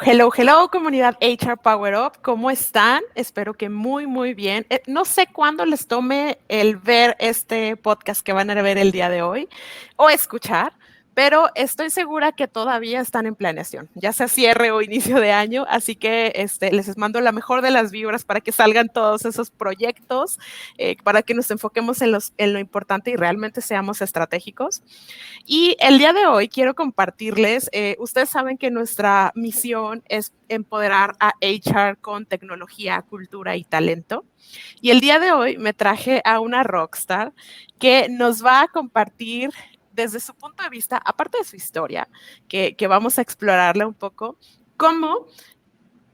Hello, hello, comunidad HR Power Up. ¿Cómo están? Espero que muy, muy bien. No sé cuándo les tome el ver este podcast que van a ver el día de hoy o escuchar, pero estoy segura que todavía están en planeación, ya sea cierre o inicio de año, así que les mando la mejor de las vibras para que salgan todos esos proyectos, para que nos enfoquemos en lo importante y realmente seamos estratégicos. Y el día de hoy quiero compartirles, ustedes saben que nuestra misión es empoderar a HR con tecnología, cultura y talento. Y el día de hoy me traje a una rockstar que nos va a compartir desde su punto de vista, aparte de su historia, que vamos a explorarla un poco, cómo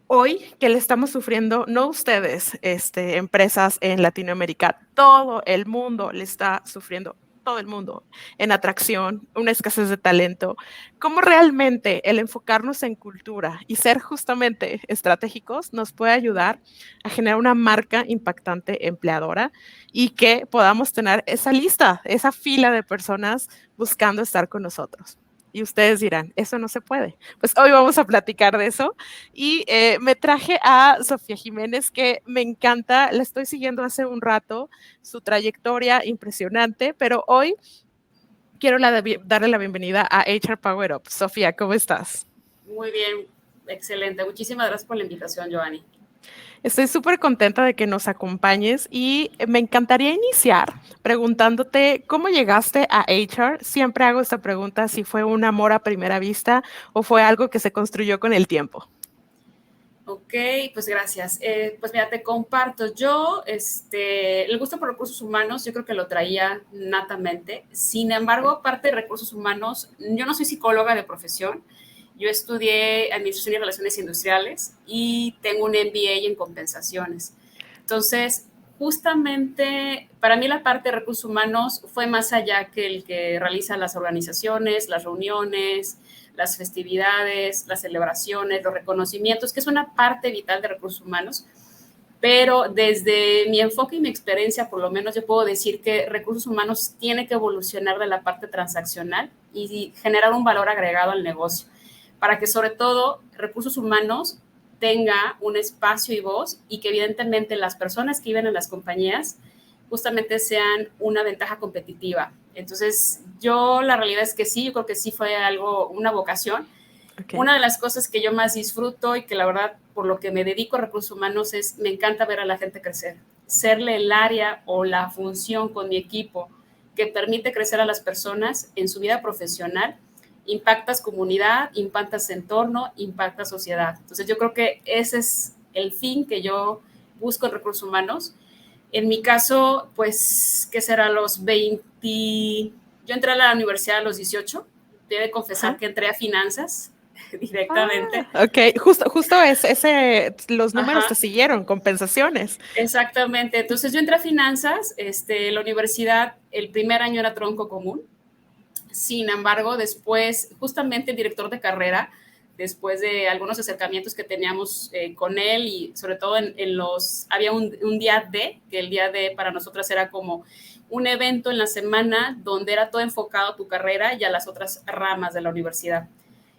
hoy que le estamos sufriendo, no ustedes, empresas en Latinoamérica, todo el mundo le está sufriendo, todo el mundo, en atracción, una escasez de talento, cómo realmente el enfocarnos en cultura y ser justamente estratégicos nos puede ayudar a generar una marca impactante empleadora y que podamos tener esa lista, esa fila de personas buscando estar con nosotros. Y ustedes dirán, eso no se puede. Pues hoy vamos a platicar de eso. Y me traje a Sofía Jiménez, que me encanta, la estoy siguiendo hace un rato, su trayectoria impresionante, pero hoy quiero darle la bienvenida a HR Power Up. Sofía, ¿cómo estás? Muy bien, excelente. Muchísimas gracias por la invitación, Giovanni. Estoy súper contenta de que nos acompañes y me encantaría iniciar preguntándote cómo llegaste a HR. Siempre hago esta pregunta, si fue un amor a primera vista o fue algo que se construyó con el tiempo. Ok, pues gracias. Pues mira, te comparto. Yo, el gusto por recursos humanos, yo creo que lo traía natamente. Sin embargo, aparte de recursos humanos, yo no soy psicóloga de profesión. Yo estudié Administración y Relaciones Industriales y tengo un MBA en compensaciones. Entonces, justamente para mí la parte de recursos humanos fue más allá que el que realiza las organizaciones, las reuniones, las festividades, las celebraciones, los reconocimientos, que es una parte vital de recursos humanos. Pero desde mi enfoque y mi experiencia, por lo menos yo puedo decir que recursos humanos tiene que evolucionar de la parte transaccional y generar un valor agregado al negocio, para que sobre todo recursos humanos tenga un espacio y voz y que evidentemente las personas que viven en las compañías justamente sean una ventaja competitiva. Entonces, yo la realidad es que sí, yo creo que sí fue algo, una vocación. Okay. Una de las cosas que yo más disfruto y que la verdad por lo que me dedico a recursos humanos es, me encanta ver a la gente crecer, serle el área o la función con mi equipo que permite crecer a las personas en su vida profesional, impactas comunidad, impactas entorno, impactas sociedad. Entonces yo creo que ese es el fin que yo busco en recursos humanos. En mi caso, pues, ¿qué será? A los 20, yo entré a la universidad a los 18, debo de confesar Ajá. que entré a finanzas directamente. Ok, justo los números te Ajá, siguieron, compensaciones. exactamente. Entonces yo entré a finanzas, la universidad, el primer año era tronco común. Sin embargo, después, justamente el director de carrera, después de algunos acercamientos que teníamos con él y sobre todo había un día D, que el día D para nosotras era como un evento en la semana donde era todo enfocado a tu carrera y a las otras ramas de la universidad.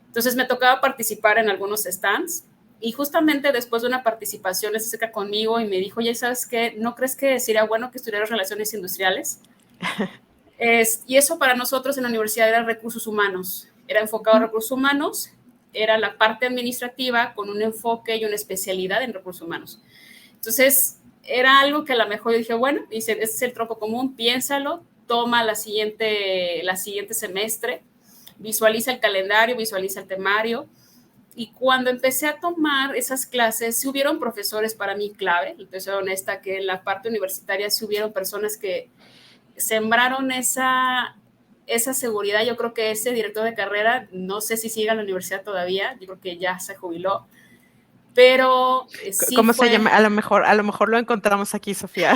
Entonces me tocaba participar en algunos stands y justamente después de una participación se acerca conmigo y me dijo, ya sabes qué, ¿no crees que sería bueno que estudiaras relaciones industriales? Y eso para nosotros en la universidad era recursos humanos, era enfocado a recursos humanos, era la parte administrativa con un enfoque y una especialidad en recursos humanos. Entonces, era algo que a lo mejor yo dije, bueno, dice, este es el tronco común, piénsalo, toma la siguiente semestre, visualiza el calendario, visualiza el temario. Y cuando empecé a tomar esas clases, sí hubieron profesores para mí clave, y soy honesta que en la parte universitaria sí hubieron personas que sembraron esa seguridad. Yo creo que ese director de carrera, no sé si sigue en la universidad todavía, yo creo que ya se jubiló, pero sí ¿Cómo se fue, llama? A lo mejor lo encontramos aquí, Sofía.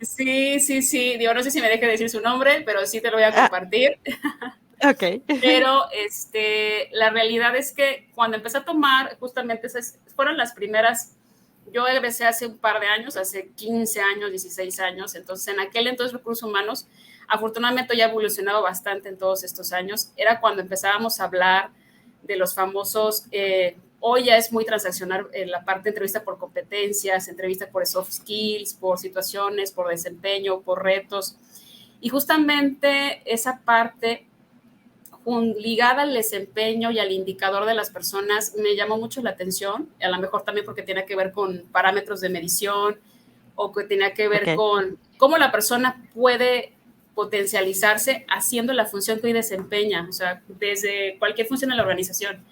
sí, digo, no sé si me deje decir su nombre, pero sí te lo voy a Ah, compartir. ok. Pero la realidad es que cuando empecé a tomar, justamente esas fueron las primeras. Yo egresé hace un par de años, hace 15 años, 16 años, entonces en aquel entonces recursos humanos, afortunadamente ya ha evolucionado bastante en todos estos años, era cuando empezábamos a hablar de los famosos, hoy ya es muy transaccional la parte de entrevista por competencias, entrevista por soft skills, por situaciones, por desempeño, por retos. Y justamente esa parte ligada al desempeño y al indicador de las personas me llamó mucho la atención, a lo mejor también porque tiene que ver con parámetros de medición o que tenía que ver con cómo la persona puede potencializarse haciendo la función que hoy desempeña, o sea, desde cualquier función en la organización.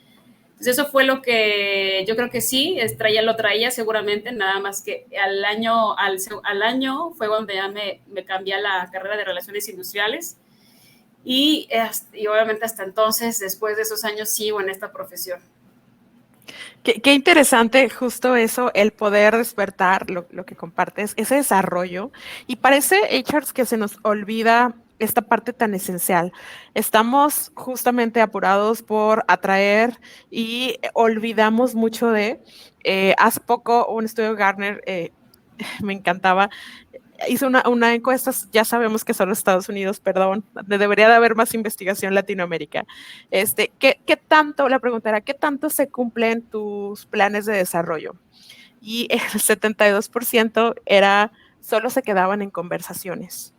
Entonces eso fue lo que yo creo que sí, lo traía seguramente, nada más que al año fue donde ya me cambié a la carrera de Relaciones Industriales y obviamente hasta entonces, después de esos años, sigo en esta profesión. Qué interesante justo eso, el poder despertar lo que compartes, ese desarrollo. Y parece, HRs, que se nos olvida esta parte tan esencial. Estamos justamente apurados por atraer y olvidamos mucho hace poco un estudio Gartner, me encantaba, hizo una encuesta, ya sabemos que son los Estados Unidos, perdón, debería de haber más investigación en Latinoamérica. ¿Qué tanto, la pregunta era, qué tanto se cumplen tus planes de desarrollo? Y el 72% solo se quedaban en conversaciones.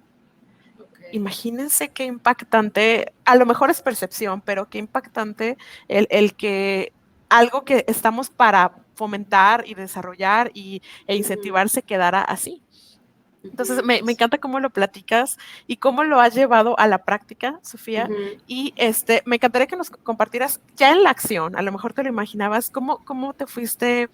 Okay. Imagínense qué impactante, a lo mejor es percepción, pero qué impactante el que algo que estamos para fomentar y desarrollar e incentivar se quedara así. Entonces, me encanta cómo lo platicas y cómo lo has llevado a la práctica, Sofía. Y me encantaría que nos compartieras ya en la acción, a lo mejor te lo imaginabas, cómo fuiste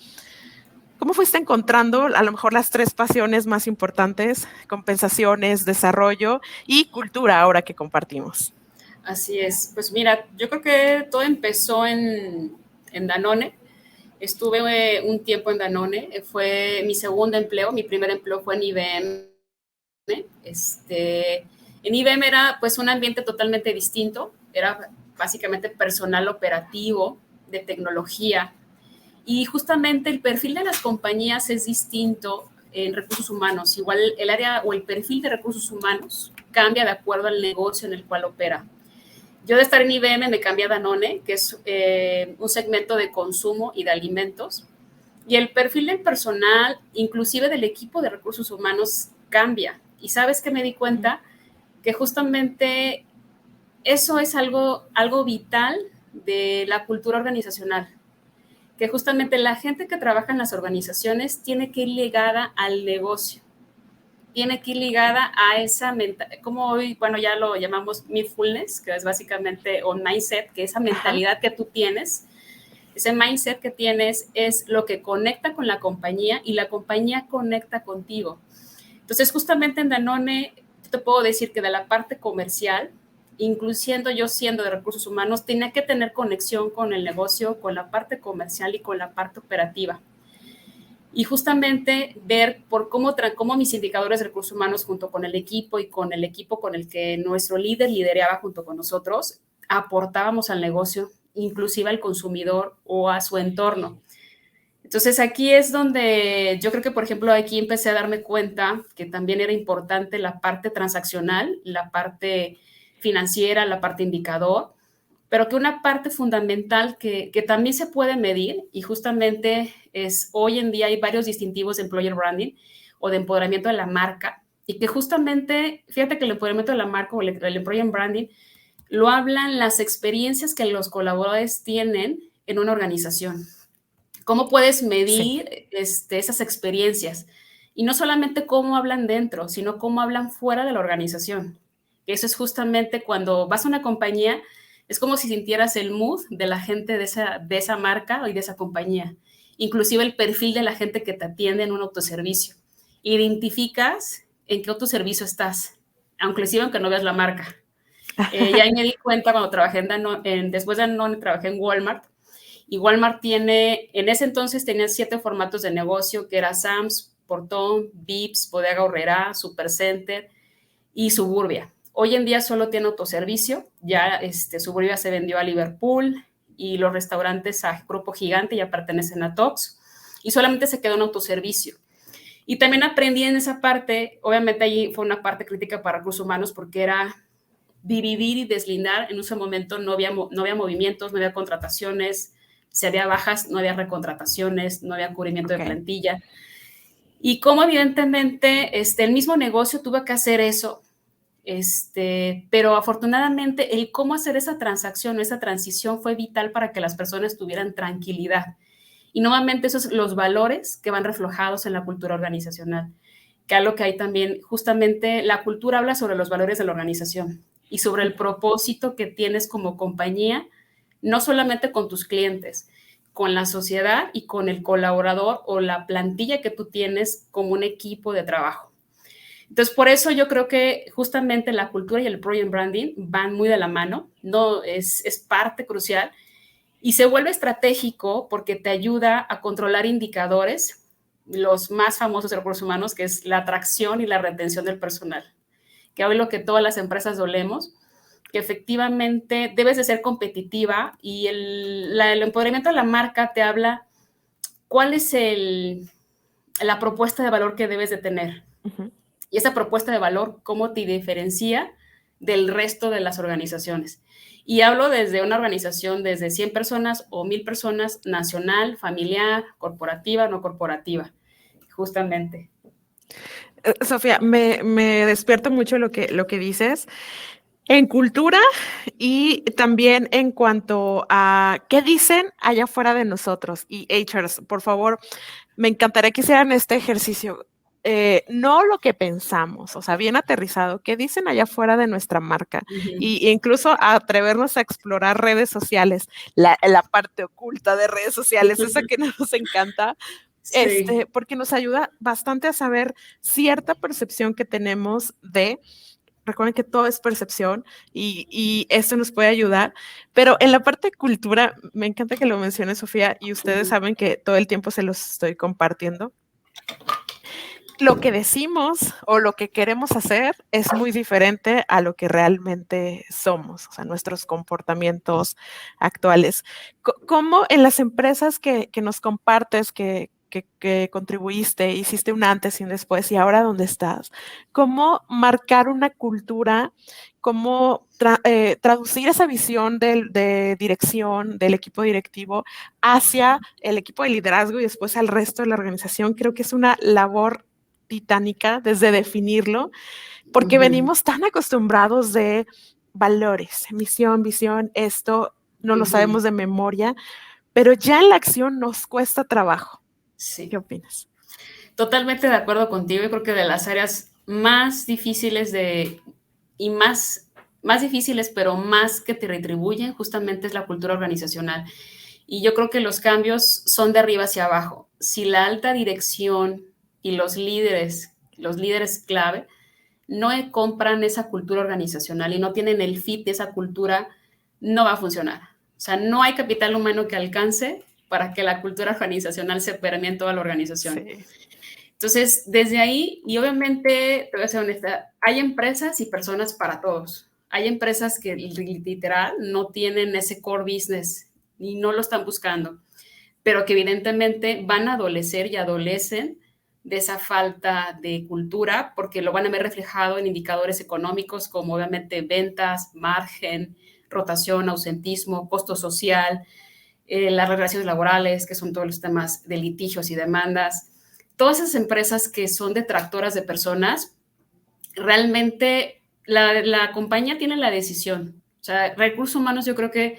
encontrando a lo mejor las 3 pasiones más importantes: compensaciones, desarrollo y cultura, ahora que compartimos. Así es. Pues mira, yo creo que todo empezó en Danone. Estuve un tiempo en Danone, fue mi segundo empleo, mi primer empleo fue en IBM. En IBM era pues un ambiente totalmente distinto, era básicamente personal operativo, de tecnología, y justamente el perfil de las compañías es distinto en recursos humanos. Igual el área o el perfil de recursos humanos cambia de acuerdo al negocio en el cual opera. Yo de estar en IBM me cambié a Danone, que es un segmento de consumo y de alimentos, y el perfil del personal, inclusive del equipo de recursos humanos, cambia. Y sabes que me di cuenta que justamente eso es algo vital de la cultura organizacional, que justamente la gente que trabaja en las organizaciones tiene que ir ligada al negocio, tiene que ir ligada a esa mentalidad, como hoy, bueno, ya lo llamamos mindfulness, que es básicamente un mindset, que esa mentalidad que tú tienes, ese mindset que tienes es lo que conecta con la compañía y la compañía conecta contigo. Entonces, justamente en Danone, te puedo decir que de la parte comercial, incluyendo yo siendo de recursos humanos, tenía que tener conexión con el negocio, con la parte comercial y con la parte operativa. Y justamente ver por cómo mis indicadores de recursos humanos junto con el equipo y con el equipo con el que nuestro líder lideraba junto con nosotros, aportábamos al negocio, inclusive al consumidor o a su entorno. Entonces aquí es donde yo creo que, por ejemplo, aquí empecé a darme cuenta que también era importante la parte transaccional, la parte financiera, la parte indicador, pero que una parte fundamental que también se puede medir, y justamente es hoy en día hay varios distintivos de employer branding o de empoderamiento de la marca, y que justamente, fíjate que el empoderamiento de la marca o el employer branding lo hablan las experiencias que los colaboradores tienen en una organización. ¿Cómo puedes medir esas experiencias? Y no solamente cómo hablan dentro, sino cómo hablan fuera de la organización. Eso es justamente cuando vas a una compañía, es como si sintieras el mood de la gente de esa marca y de esa compañía. Inclusive el perfil de la gente que te atiende en un autoservicio. Identificas en qué autoservicio estás, aunque no veas la marca. Y ahí me di cuenta cuando trabajé después de Danone, trabajé en Walmart. Y Walmart en ese entonces tenía 7 formatos de negocio, que era Sam's, Portón, Vips, Bodega Aurrerá, Supercenter y Suburbia. Hoy en día solo tiene autoservicio, ya Suburbia se vendió a Liverpool y los restaurantes a Grupo Gigante ya pertenecen a Tox y solamente se quedó en autoservicio. Y también aprendí en esa parte, obviamente ahí fue una parte crítica para recursos humanos porque era dividir y deslindar. En ese momento no había movimientos, no había contrataciones, si había bajas, no había recontrataciones, no había cubrimiento de plantilla. Y como evidentemente el mismo negocio tuvo que hacer eso, pero afortunadamente el cómo hacer esa transacción, esa transición fue vital para que las personas tuvieran tranquilidad. Y nuevamente esos son los valores que van reflejados en la cultura organizacional, que algo que hay también, justamente la cultura habla sobre los valores de la organización y sobre el propósito que tienes como compañía, no solamente con tus clientes, con la sociedad y con el colaborador o la plantilla que tú tienes como un equipo de trabajo. Entonces, por eso yo creo que justamente la cultura y el project branding van muy de la mano, no es parte crucial y se vuelve estratégico porque te ayuda a controlar indicadores, los más famosos de recursos humanos, que es la atracción y la retención del personal, que hoy lo que todas las empresas dolemos, que efectivamente debes de ser competitiva y el empoderamiento de la marca te habla cuál es la propuesta de valor que debes de tener. Uh-huh. Y esa propuesta de valor, cómo te diferencia del resto de las organizaciones. Y hablo desde una organización desde 100 personas o 1000 personas, nacional, familiar, corporativa, no corporativa, justamente. Sofía, me despierta mucho lo que dices. En cultura y también en cuanto a qué dicen allá afuera de nosotros. Y HRs, por favor, me encantaría que hicieran este ejercicio. No lo que pensamos, o sea, bien aterrizado, qué dicen allá afuera de nuestra marca. Uh-huh. Y incluso atrevernos a explorar redes sociales, la parte oculta de redes sociales, esa que nos encanta. Sí. Porque nos ayuda bastante a saber cierta percepción que tenemos de. Recuerden que todo es percepción y esto nos puede ayudar, pero en la parte de cultura, me encanta que lo mencione Sofía y ustedes saben que todo el tiempo se los estoy compartiendo. Lo que decimos o lo que queremos hacer es muy diferente a lo que realmente somos, o sea, nuestros comportamientos actuales. ¿Cómo en las empresas que nos compartes, que contribuiste, hiciste un antes y un después y ahora dónde estás? ¿Cómo marcar una cultura? ¿Cómo traducir esa visión de dirección del equipo directivo hacia el equipo de liderazgo y después al resto de la organización? Creo que es una labor titánica desde definirlo, porque uh-huh. venimos tan acostumbrados de valores, misión, visión, esto no lo uh-huh. sabemos de memoria, pero ya en la acción nos cuesta trabajo. Sí. ¿Qué opinas? Totalmente de acuerdo contigo. Yo creo que de las áreas más difíciles y más difíciles, pero más que te retribuyen, justamente es la cultura organizacional. Y yo creo que los cambios son de arriba hacia abajo. Si la alta dirección y los líderes clave, no compran esa cultura organizacional y no tienen el fit de esa cultura, no va a funcionar. O sea, no hay capital humano que alcance para que la cultura organizacional se permee en toda la organización. Sí. Entonces, desde ahí, y obviamente, te voy a ser honesta, hay empresas y personas para todos. Hay empresas que literal no tienen ese core business y no lo están buscando, pero que evidentemente van a adolecer y adolecen de esa falta de cultura, porque lo van a ver reflejado en indicadores económicos como obviamente ventas, margen, rotación, ausentismo, costo social, las relaciones laborales, que son todos los temas de litigios y demandas. Todas esas empresas que son detractoras de personas, realmente la compañía tiene la decisión. O sea, recursos humanos yo creo que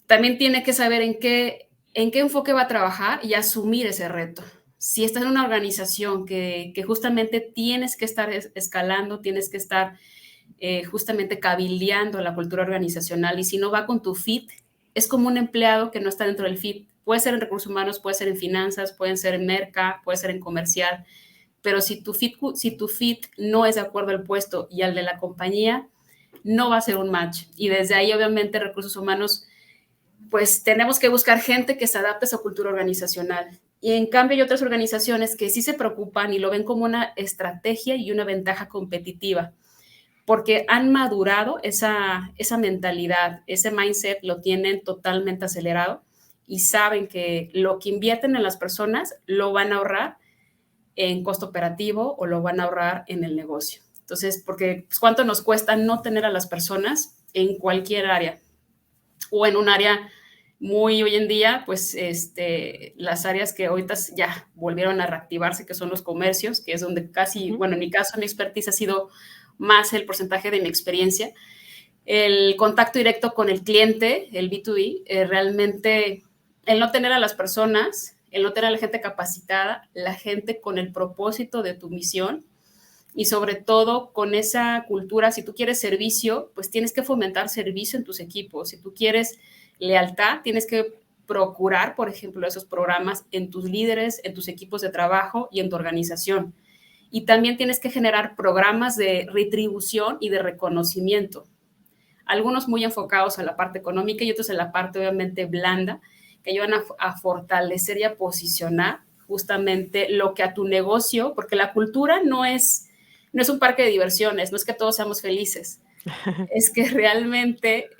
también tiene que saber en qué enfoque va a trabajar y asumir ese reto. Si estás en una organización que justamente tienes que estar escalando, tienes que estar justamente cabildeando la cultura organizacional, y si no va con tu fit, es como un empleado que no está dentro del fit. Puede ser en recursos humanos, puede ser en finanzas, puede ser en merca, puede ser en comercial, pero si tu fit no es de acuerdo al puesto y al de la compañía, no va a ser un match. Y desde ahí, obviamente, recursos humanos, pues tenemos que buscar gente que se adapte a esa cultura organizacional. Y en cambio hay otras organizaciones que sí se preocupan y lo ven como una estrategia y una ventaja competitiva, porque han madurado esa mentalidad, ese mindset lo tienen totalmente acelerado y saben que lo que invierten en las personas lo van a ahorrar en costo operativo o lo van a ahorrar en el negocio. Entonces, porque pues, ¿cuánto nos cuesta no tener a las personas en cualquier área? O en un área muy hoy en día, pues las áreas que ahorita ya volvieron a reactivarse, que son los comercios, que es donde casi, bueno, en mi caso, mi expertise ha sido más el porcentaje de mi experiencia. El contacto directo con el cliente, el B2B, realmente el no tener a las personas, el no tener a la gente capacitada, la gente con el propósito de tu misión y sobre todo con esa cultura, si tú quieres servicio, pues tienes que fomentar servicio en tus equipos. Si tú quieres lealtad, tienes que procurar, por ejemplo, esos programas en tus líderes, en tus equipos de trabajo y en tu organización. Y también tienes que generar programas de retribución y de reconocimiento. Algunos muy enfocados a la parte económica y otros en la parte obviamente blanda, que ayudan a fortalecer y a posicionar justamente lo que a tu negocio, porque la cultura no es un parque de diversiones, no es que todos seamos felices, es que realmente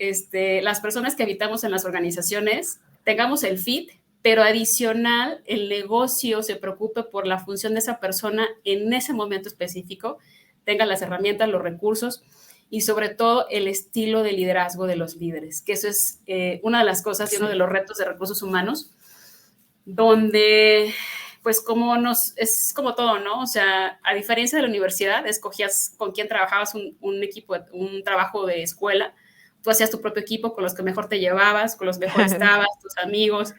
las personas que habitamos en las organizaciones tengamos el fit, pero adicional el negocio se preocupe por la función de esa persona en ese momento específico, tenga las herramientas, los recursos y sobre todo el estilo de liderazgo de los líderes, que eso es una de las cosas y uno de los retos de recursos humanos, donde pues es como todo, ¿no? O sea, a diferencia de la universidad, escogías con quién trabajabas un equipo, un trabajo de escuela, tú hacías tu propio equipo con los que mejor te llevabas, con los que mejor estabas, tus amigos,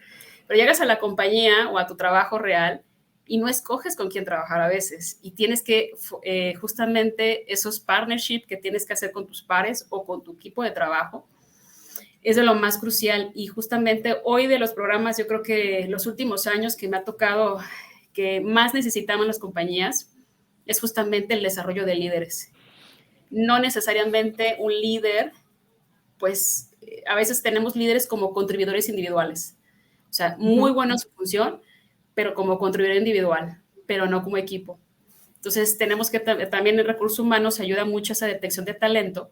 pero llegas a la compañía o a tu trabajo real y no escoges con quién trabajar a veces y tienes que justamente esos partnerships que tienes que hacer con tus pares o con tu equipo de trabajo es de lo más crucial y justamente hoy de los programas yo creo que los últimos años que me ha tocado que más necesitamos las compañías es justamente el desarrollo de líderes. No necesariamente un líder, pues a veces tenemos líderes como contribuidores individuales, o sea, muy buena su función, pero como contribuidor individual, pero no como equipo. Entonces tenemos que también en recursos humanos ayuda mucho esa detección de talento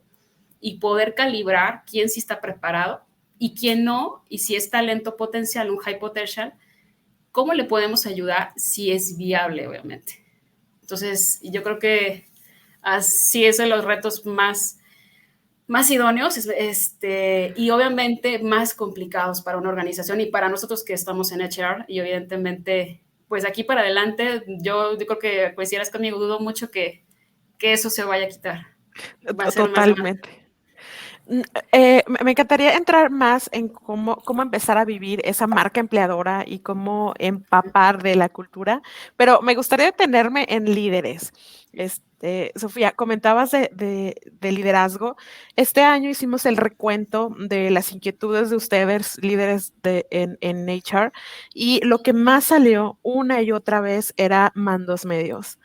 y poder calibrar quién sí está preparado y quién no, y si es talento potencial, un high potential, cómo le podemos ayudar si es viable, obviamente. Entonces, yo creo que así es de los retos más idóneos y obviamente más complicados para una organización y para nosotros que estamos en HR y evidentemente, pues aquí para adelante, yo creo que coincidirás conmigo, dudo mucho que eso se vaya a quitar. Va a ser más. Totalmente. Me encantaría entrar más en cómo empezar a vivir esa marca empleadora y cómo empapar de la cultura, pero me gustaría detenerme en líderes. Sofía, comentabas de liderazgo. Este año hicimos el recuento de las inquietudes de ustedes, líderes en HR, y lo que más salió una y otra vez era mandos medios,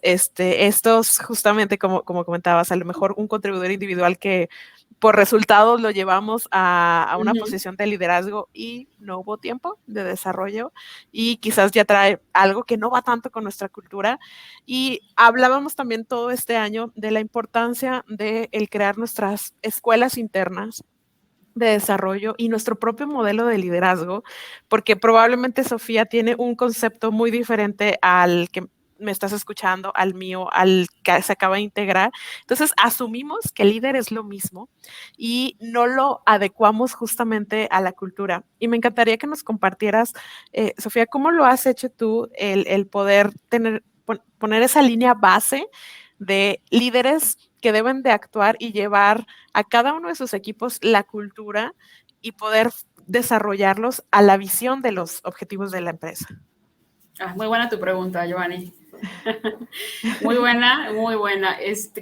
estos justamente como comentabas, a lo mejor un contribuidor individual que por resultados lo llevamos a una posición de liderazgo y no hubo tiempo de desarrollo y quizás ya trae algo que no va tanto con nuestra cultura. Y hablábamos también todo este año de la importancia de el crear nuestras escuelas internas de desarrollo y nuestro propio modelo de liderazgo, porque probablemente Sofía tiene un concepto muy diferente al que me estás escuchando, al mío, al que se acaba de integrar. Entonces, asumimos que el líder es lo mismo y no lo adecuamos justamente a la cultura. Y me encantaría que nos compartieras, Sofía, cómo lo has hecho tú, el poder poner esa línea base de líderes que deben de actuar y llevar a cada uno de sus equipos la cultura y poder desarrollarlos a la visión de los objetivos de la empresa. Muy buena tu pregunta, Giovanni. Muy buena, muy buena.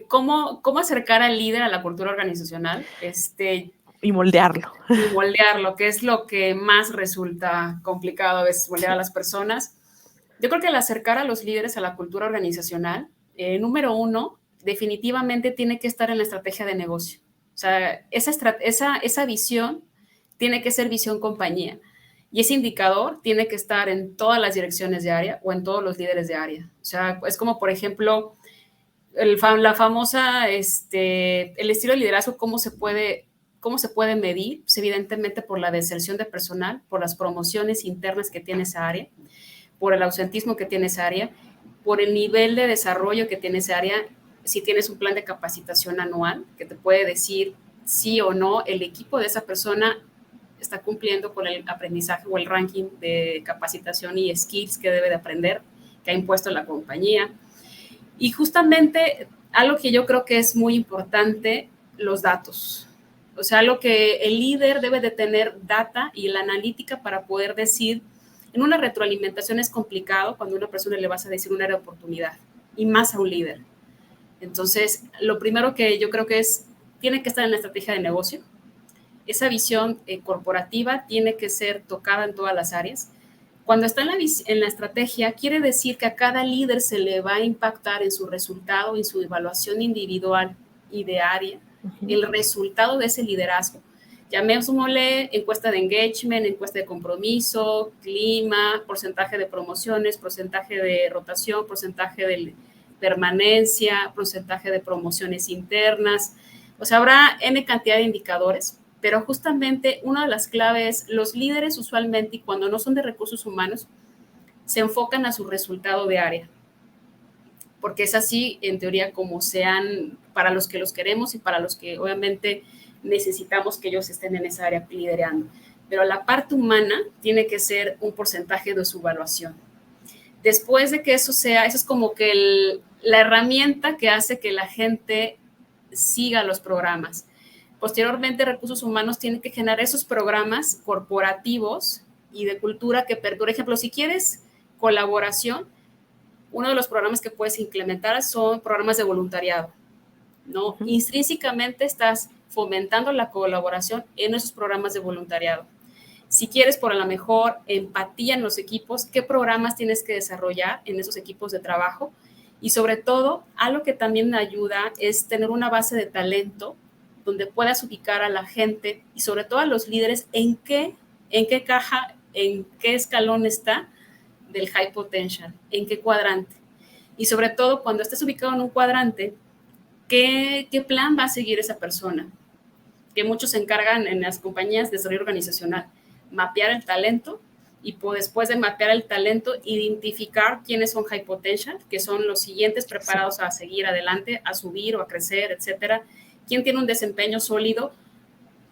¿Cómo acercar al líder a la cultura organizacional? Y moldearlo. Y moldearlo, que es lo que más resulta complicado a veces, moldear a las personas. Yo creo que el acercar a los líderes a la cultura organizacional, número uno, definitivamente tiene que estar en la estrategia de negocio. O sea, esa visión tiene que ser visión compañía. Y ese indicador tiene que estar en todas las direcciones de área o en todos los líderes de área. O sea, es como, por ejemplo, la famosa, el estilo de liderazgo, ¿cómo se puede medir? Pues evidentemente por la deserción de personal, por las promociones internas que tiene esa área, por el ausentismo que tiene esa área por el nivel de desarrollo que tiene esa área, si tienes un plan de capacitación anual que te puede decir sí o no el equipo de esa persona está cumpliendo con el aprendizaje o el ranking de capacitación y skills que debe de aprender, que ha impuesto la compañía. Y justamente algo que yo creo que es muy importante, los datos. O sea, lo que el líder debe de tener data y la analítica para poder decir, en una retroalimentación es complicado cuando a una persona le vas a decir una área de oportunidad, y más a un líder. Entonces, lo primero que yo creo que tiene que estar en la estrategia de negocio. Esa visión corporativa tiene que ser tocada en todas las áreas. Cuando está en la estrategia, quiere decir que a cada líder se le va a impactar en su resultado, en su evaluación individual y de área, el resultado de ese liderazgo. Llamémosle encuesta de engagement, encuesta de compromiso, clima, porcentaje de promociones, porcentaje de rotación, porcentaje de permanencia, porcentaje de promociones internas. O sea, habrá N cantidad de indicadores, pero justamente una de las claves, los líderes usualmente, y cuando no son de recursos humanos, se enfocan a su resultado de área, porque es así, en teoría, como sean para los que los queremos y para los que obviamente necesitamos que ellos estén en esa área liderando. Pero la parte humana tiene que ser un porcentaje de su evaluación. Después de que eso sea, eso es como que la herramienta que hace que la gente siga los programas. Posteriormente, recursos humanos tienen que generar esos programas corporativos y de cultura que, por ejemplo, si quieres colaboración, uno de los programas que puedes implementar son programas de voluntariado, ¿no? Intrínsecamente estás fomentando la colaboración en esos programas de voluntariado. Si quieres, por a lo mejor, empatía en los equipos, ¿qué programas tienes que desarrollar en esos equipos de trabajo? Y sobre todo, algo que también ayuda es tener una base de talento donde puedas ubicar a la gente y sobre todo a los líderes en qué caja, en qué escalón está del high potential, en qué cuadrante. Y sobre todo, cuando estés ubicado en un cuadrante, ¿qué plan va a seguir esa persona? Que muchos se encargan en las compañías de desarrollo organizacional, mapear el talento y después de mapear el talento, identificar quiénes son high potential, que son los siguientes preparados a seguir adelante, a subir o a crecer, etcétera. ¿Quién tiene un desempeño sólido?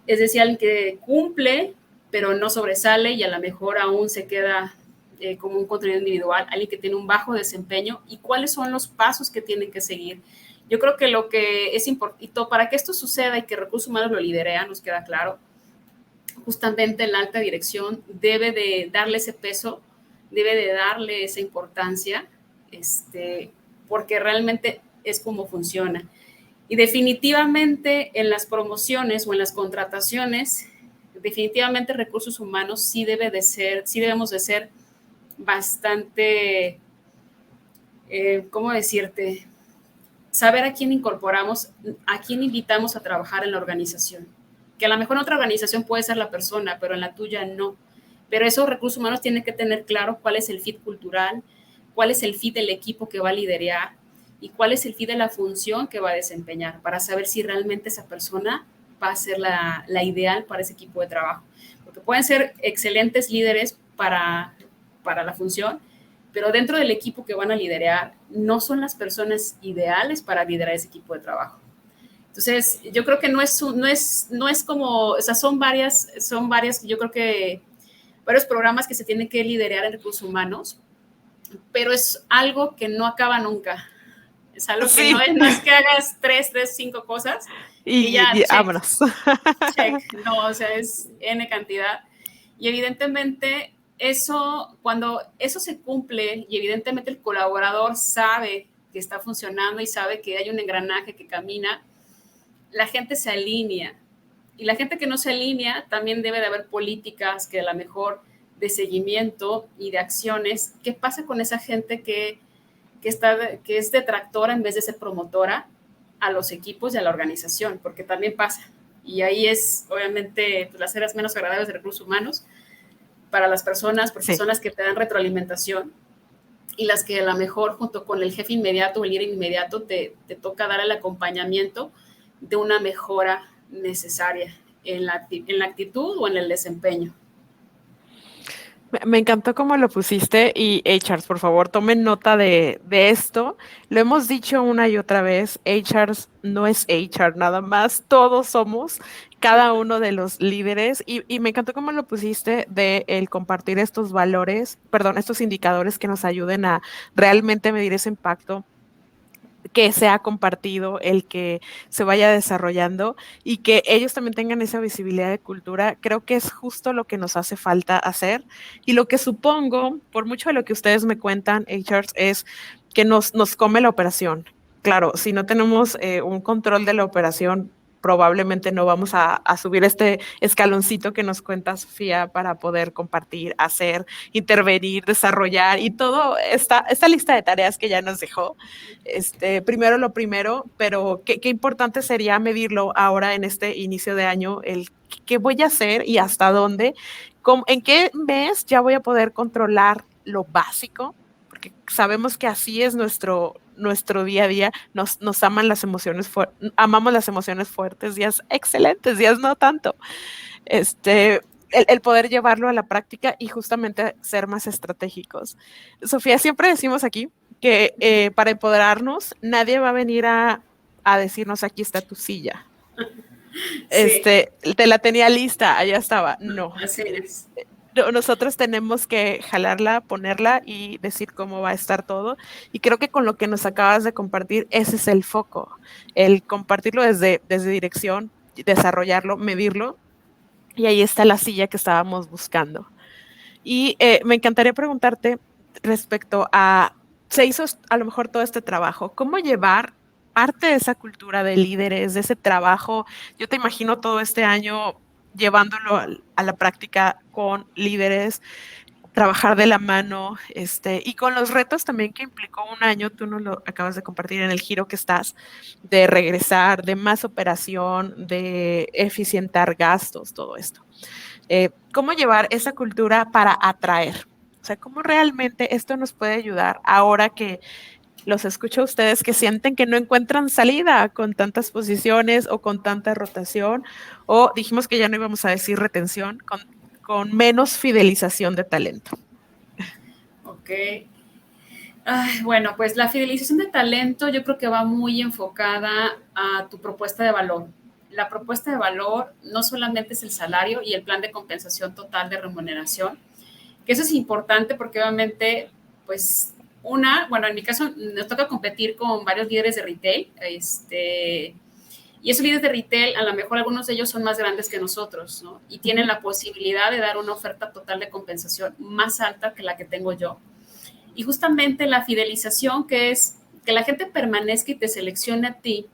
Es decir, alguien que cumple, pero no sobresale y a lo mejor aún se queda como un contenido individual, alguien que tiene un bajo desempeño y cuáles son los pasos que tienen que seguir. Yo creo que lo que es importante, para que esto suceda y que recursos humanos lo lidera, nos queda claro, justamente la alta dirección debe de darle ese peso, debe de darle esa importancia, porque realmente es como funciona. Y definitivamente en las promociones o en las contrataciones, definitivamente recursos humanos sí debemos de ser bastante, ¿cómo decirte? Saber a quién incorporamos, a quién invitamos a trabajar en la organización. Que a lo mejor en otra organización puede ser la persona, pero en la tuya no. Pero esos recursos humanos tienen que tener claro cuál es el fit cultural, cuál es el fit del equipo que va a liderar y cuál es el fit de la función que va a desempeñar para saber si realmente esa persona va a ser la ideal para ese equipo de trabajo. Porque pueden ser excelentes líderes para la función, pero dentro del equipo que van a liderar no son las personas ideales para liderar ese equipo de trabajo. Entonces, yo creo que no es como, o sea, son varias, yo creo que varios programas que se tienen que liderar en recursos humanos, pero es algo que no acaba nunca. Es algo que no es que hagas 3, 5 cosas y ya, vámonos. Check. No, o sea, es N cantidad. Y evidentemente cuando eso se cumple y evidentemente el colaborador sabe que está funcionando y sabe que hay un engranaje que camina, la gente se alinea. Y la gente que no se alinea, también debe de haber políticas que a lo mejor de seguimiento y de acciones. ¿Qué pasa con esa gente que es detractora en vez de ser promotora a los equipos y a la organización? Porque también pasa. Y ahí es, obviamente, pues, las áreas menos agradables de recursos humanos para las personas, porque son las que te dan retroalimentación y las que a lo mejor junto con el jefe inmediato o el líder inmediato te toca dar el acompañamiento de una mejora necesaria en la actitud o en el desempeño. Me encantó cómo lo pusiste y HRs, por favor, tomen nota de esto. Lo hemos dicho una y otra vez, HRs no es HR nada más, todos somos cada uno de los líderes y me encantó cómo lo pusiste de el compartir estos valores, perdón, estos indicadores que nos ayuden a realmente medir ese impacto que se ha compartido, el que se vaya desarrollando y que ellos también tengan esa visibilidad de cultura, creo que es justo lo que nos hace falta hacer. Y lo que supongo, por mucho de lo que ustedes me cuentan, HRs, es que nos come la operación. Claro, si no tenemos un control de la operación, probablemente no vamos a subir este escaloncito que nos cuenta Sofía para poder compartir, hacer, intervenir, desarrollar y todo esta lista de tareas que ya nos dejó. Primero lo primero, pero qué importante sería medirlo ahora en este inicio de año, el qué voy a hacer y hasta dónde, en qué mes ya voy a poder controlar lo básico, porque sabemos que así es nuestro día a día, nos aman las emociones, amamos las emociones fuertes, días excelentes, días no tanto. El poder llevarlo a la práctica y justamente ser más estratégicos. Sofía, siempre decimos aquí que para empoderarnos, nadie va a venir a decirnos aquí está tu silla. Sí, Te la tenía lista, allá estaba. No. así es. Nosotros tenemos que jalarla, ponerla y decir cómo va a estar todo. Y creo que con lo que nos acabas de compartir, ese es el foco, el compartirlo desde dirección, desarrollarlo, medirlo. Y ahí está la silla que estábamos buscando. Y me encantaría preguntarte respecto a, se hizo a lo mejor todo este trabajo, ¿cómo llevar parte de esa cultura de líderes, de ese trabajo? Yo te imagino todo este año llevándolo a la práctica con líderes, trabajar de la mano, y con los retos también que implicó un año, tú nos lo acabas de compartir en el giro que estás, de regresar, de más operación, de eficientar gastos, todo esto. ¿Cómo llevar esa cultura para atraer? O sea, ¿cómo realmente esto nos puede ayudar ahora que los escucho a ustedes que sienten que no encuentran salida con tantas posiciones o con tanta rotación? O dijimos que ya no íbamos a decir retención, con menos fidelización de talento. Ok. Ay, bueno, pues la fidelización de talento yo creo que va muy enfocada a tu propuesta de valor. La propuesta de valor no solamente es el salario y el plan de compensación total de remuneración, que eso es importante porque obviamente, pues, bueno, en mi caso nos toca competir con varios líderes de retail, y esos líderes de retail, a lo mejor algunos de ellos son más grandes que nosotros, ¿no? Y tienen la posibilidad de dar una oferta total de compensación más alta que la que tengo yo. Y justamente la fidelización, que es que la gente permanezca y te seleccione a ti,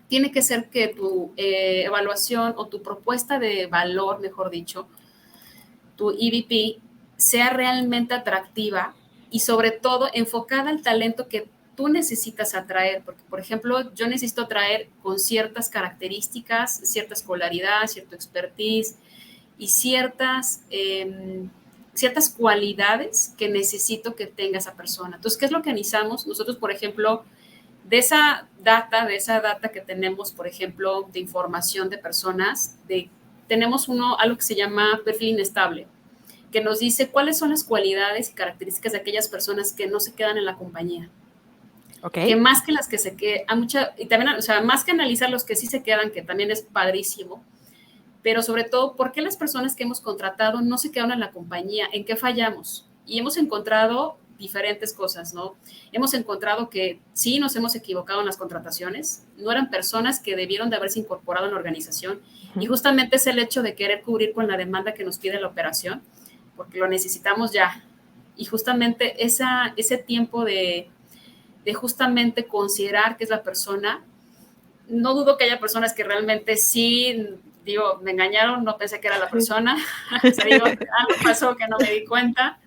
tiene que ser que tu evaluación o tu propuesta de valor, mejor dicho, tu EVP, sea realmente atractiva y sobre todo enfocada al talento que tú necesitas atraer, porque por ejemplo yo necesito atraer con ciertas características, cierta escolaridad, cierto expertise y ciertas cualidades que necesito que tenga esa persona. Entonces, ¿qué es lo que analizamos? Nosotros, por ejemplo, de esa data que tenemos, por ejemplo, de información de personas, tenemos algo que se llama perfil inestable, que nos dice cuáles son las cualidades y características de aquellas personas que no se quedan en la compañía. ¿Ok? Que más que las que se quedan, y también, o sea, más que analizar los que sí se quedan, que también es padrísimo, pero sobre todo, ¿por qué las personas que hemos contratado no se quedan en la compañía? ¿En qué fallamos? Y hemos encontrado diferentes cosas, ¿no? Hemos encontrado que sí nos hemos equivocado en las contrataciones, no eran personas que debieron de haberse incorporado en la organización, y justamente es el hecho de querer cubrir con la demanda que nos pide la operación, porque lo necesitamos ya. Y justamente ese tiempo de justamente considerar que es la persona, no dudo que haya personas que realmente sí, digo, me engañaron, no pensé que era la persona, o sea, digo, algo pasó que no me di cuenta,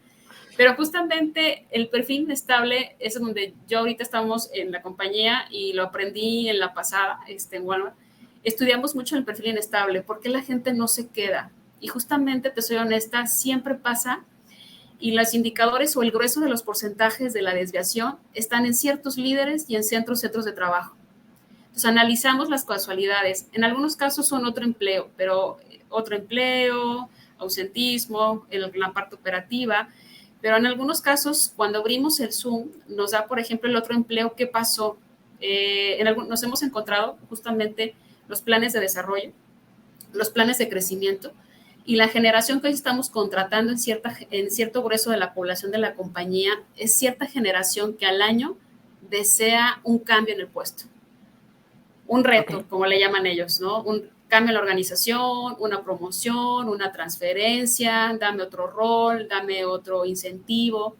pero justamente el perfil inestable es donde yo ahorita estamos en la compañía y lo aprendí en la pasada, bueno, estudiamos mucho el perfil inestable, ¿por qué la gente no se queda? Y justamente, te soy honesta, siempre pasa y los indicadores o el grueso de los porcentajes de la desviación están en ciertos líderes y en centros de trabajo. Entonces analizamos las casualidades. En algunos casos son otro empleo, pero otro empleo, ausentismo, la parte operativa, pero en algunos casos, cuando abrimos el Zoom, nos da, por ejemplo, el otro empleo, ¿qué pasó? Nos hemos encontrado justamente los planes de desarrollo, los planes de crecimiento, y la generación que hoy estamos contratando en cierto grueso de la población de la compañía es cierta generación que al año desea un cambio en el puesto, un reto, como le llaman ellos, ¿no? Un cambio en la organización, una promoción, una transferencia, dame otro rol, dame otro incentivo.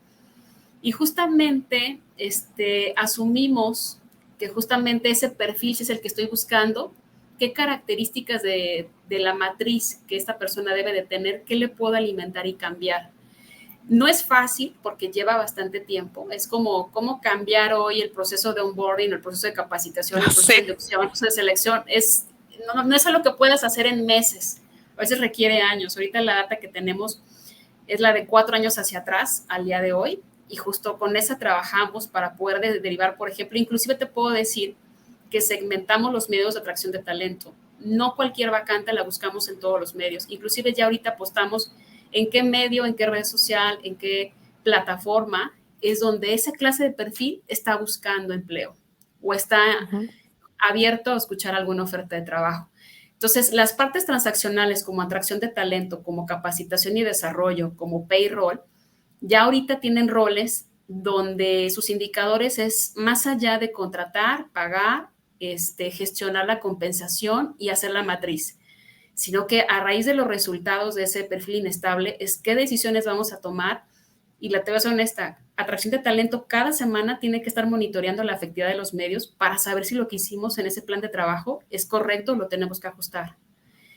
Y justamente asumimos que justamente ese perfil es el que estoy buscando, qué características de la matriz que esta persona debe de tener, qué le puedo alimentar y cambiar. No es fácil porque lleva bastante tiempo. Es como cómo cambiar hoy el proceso de onboarding, el proceso de capacitación, el proceso de inducción, el proceso de selección. No es algo que puedas hacer en meses. A veces requiere años. Ahorita la data que tenemos es la de 4 años hacia atrás al día de hoy. Y justo con esa trabajamos para poder derivar, por ejemplo, inclusive te puedo decir que segmentamos los medios de atracción de talento. No cualquier vacante la buscamos en todos los medios. Inclusive ya ahorita apostamos en qué medio, en qué red social, en qué plataforma es donde esa clase de perfil está buscando empleo o está abierto a escuchar alguna oferta de trabajo. Entonces, las partes transaccionales como atracción de talento, como capacitación y desarrollo, como payroll, ya ahorita tienen roles donde sus indicadores es más allá de contratar, pagar, gestionar la compensación y hacer la matriz, sino que a raíz de los resultados de ese perfil inestable es qué decisiones vamos a tomar. Y te voy a ser honesta, atracción de talento cada semana tiene que estar monitoreando la efectividad de los medios para saber si lo que hicimos en ese plan de trabajo es correcto o lo tenemos que ajustar.